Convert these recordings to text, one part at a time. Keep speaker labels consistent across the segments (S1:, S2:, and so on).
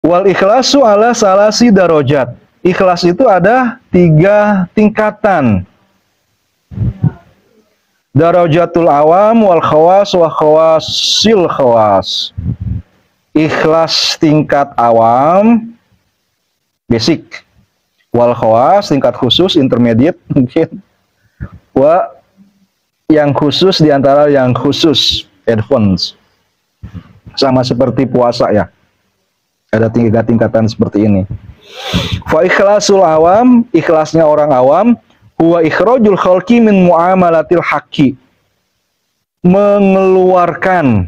S1: Wal ikhlasu ala salasi darajat. Ikhlas itu ada 3 tingkatan. Darajatul awam wal khawas wa khawasil khawas. Ikhlas tingkat awam, basic. Wal khawas tingkat khusus, intermediate mungkin. Wa yang khusus diantara yang khusus, advance. Sama seperti puasa ya. Ada 3 tingkatan seperti ini. Fa ikhlasul awam, ikhlasnya orang awam, huwa ikhrajul khalqi min muamalatil haqqi. Mengeluarkan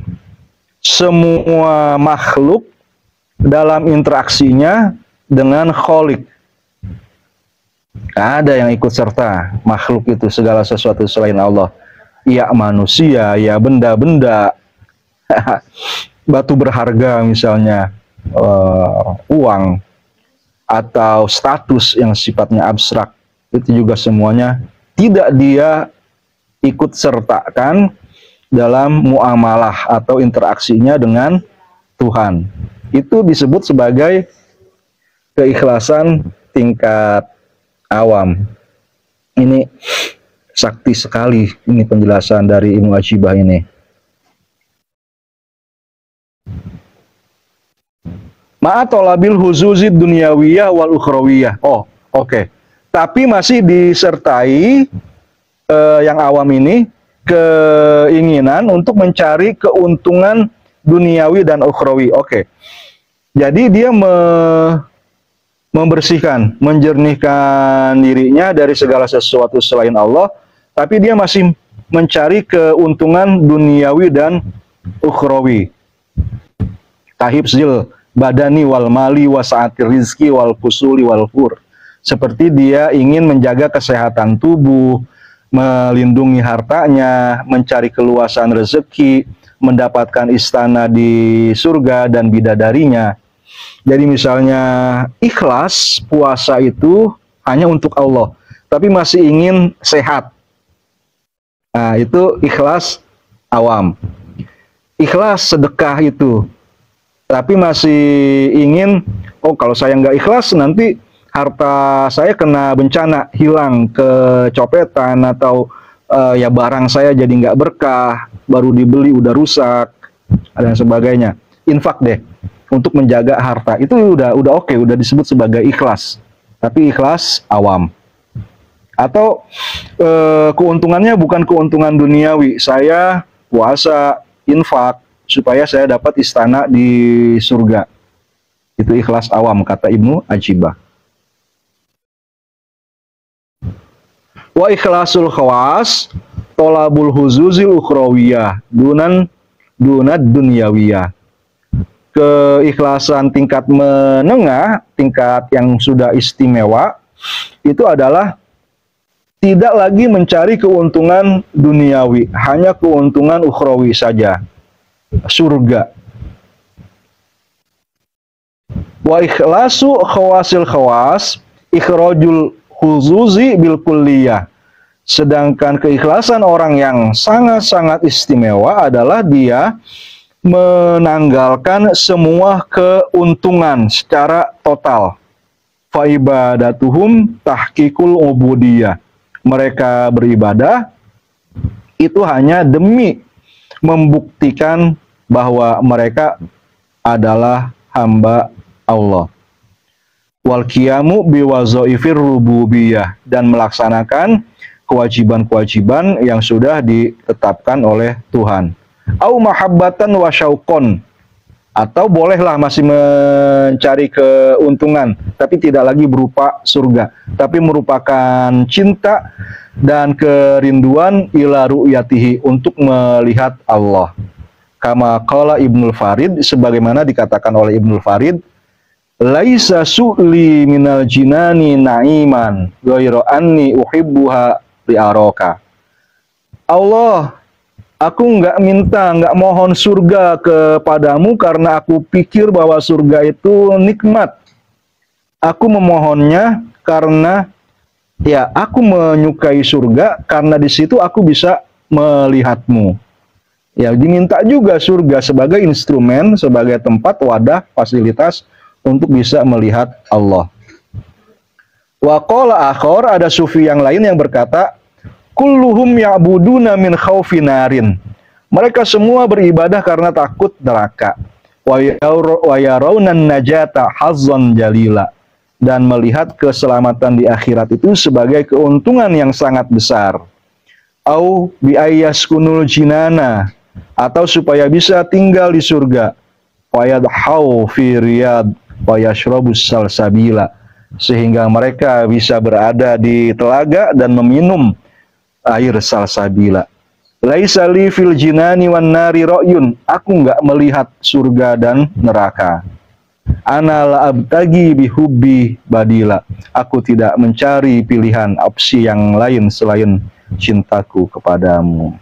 S1: semua makhluk dalam interaksinya dengan Khalik. Ada yang ikut serta makhluk itu, segala sesuatu selain Allah. Ya manusia, ya benda-benda, batu berharga misalnya, uang, atau status yang sifatnya abstrak. Itu juga semuanya tidak dia ikut sertakan dalam muamalah atau interaksinya dengan Tuhan. Itu disebut sebagai keikhlasan tingkat awam. Ini sakti sekali ini penjelasan dari Ibnu Ajibah ini. Ma'atolabil huzuzid dunyawiyah wal ukhrawiyah. Oh, oke. Tapi masih disertai yang awam ini keinginan untuk mencari keuntungan duniawi dan ukhrawi. Oke. Jadi dia membersihkan, menjernihkan dirinya dari segala sesuatu selain Allah, tapi dia masih mencari keuntungan duniawi dan ukhrawi. Tahibzil badani wal mali wa sa'atir rizki wal fusuli wal fur. Seperti dia ingin menjaga kesehatan tubuh, melindungi hartanya, mencari keluasan rezeki, mendapatkan istana di surga dan bidadarinya. Jadi misalnya ikhlas puasa itu hanya untuk Allah, tapi masih ingin sehat. Nah, itu ikhlas awam. Ikhlas sedekah itu, tapi masih ingin, oh kalau saya nggak ikhlas nanti harta saya kena bencana, hilang, kecopetan, atau ya barang saya jadi nggak berkah, baru dibeli udah rusak, dan sebagainya. Infak deh untuk menjaga harta, itu udah oke, udah disebut sebagai ikhlas, tapi ikhlas awam. Atau keuntungannya bukan keuntungan duniawi, saya puasa, infak supaya saya dapat istana di surga, itu ikhlas awam kata Ibnu Ajibah. Wa ikhlasul khawas tolabul huzuzil ukhrawiyah dunad dunyawiyah. Keikhlasan tingkat menengah, tingkat yang sudah istimewa, itu adalah tidak lagi mencari keuntungan duniawi, hanya keuntungan ukhrawi saja, surga. Wa ikhlasu khawasil khawas ikhrajul huzuzi bil kulliyah. Sedangkan keikhlasan orang yang sangat-sangat istimewa adalah dia menanggalkan semua keuntungan secara total. Fa ibadatuhum tahqiqul ubudiyah. Mereka beribadah itu hanya demi membuktikan bahwa mereka adalah hamba Allah. Wal qiyamu biwazaifir rububiyah, dan melaksanakan kewajiban-kewajiban yang sudah ditetapkan oleh Tuhan. Au mahabbatan wa syauqon, atau bolehlah masih mencari keuntungan tapi tidak lagi berupa surga, tapi merupakan cinta dan kerinduan ila ru'yatihi, untuk melihat Allah. Kama qala Ibnul Farid, sebagaimana dikatakan oleh Ibnul Farid, laisa su'li minal jinani na'iman ghairu anni uhibbuha li'araka. Allah, aku nggak minta, nggak mohon surga kepadamu karena aku pikir bahwa surga itu nikmat. Aku memohonnya karena ya aku menyukai surga, karena di situ aku bisa melihatmu. Ya, diminta juga surga sebagai instrumen, sebagai tempat, wadah, fasilitas untuk bisa melihat Allah. Wa qala akhar, ada sufi yang lain yang berkata, kulluhum ya'buduna min khaufin narin. Mereka semua beribadah karena takut neraka. Wa yarawnan najata hazzan jalila, dan melihat keselamatan di akhirat itu sebagai keuntungan yang sangat besar. Au bi ayyaskunul jinana, atau supaya bisa tinggal di surga. Wa yadhau fi riyad wa yashrabus salsabila, sehingga mereka bisa berada di telaga dan meminum air salsabila. Laisa li fil jinani wan nari ra'yun, aku enggak melihat surga dan neraka. Ana la abtagi bihubbi badila, aku tidak mencari pilihan opsi yang lain selain cintaku kepadamu.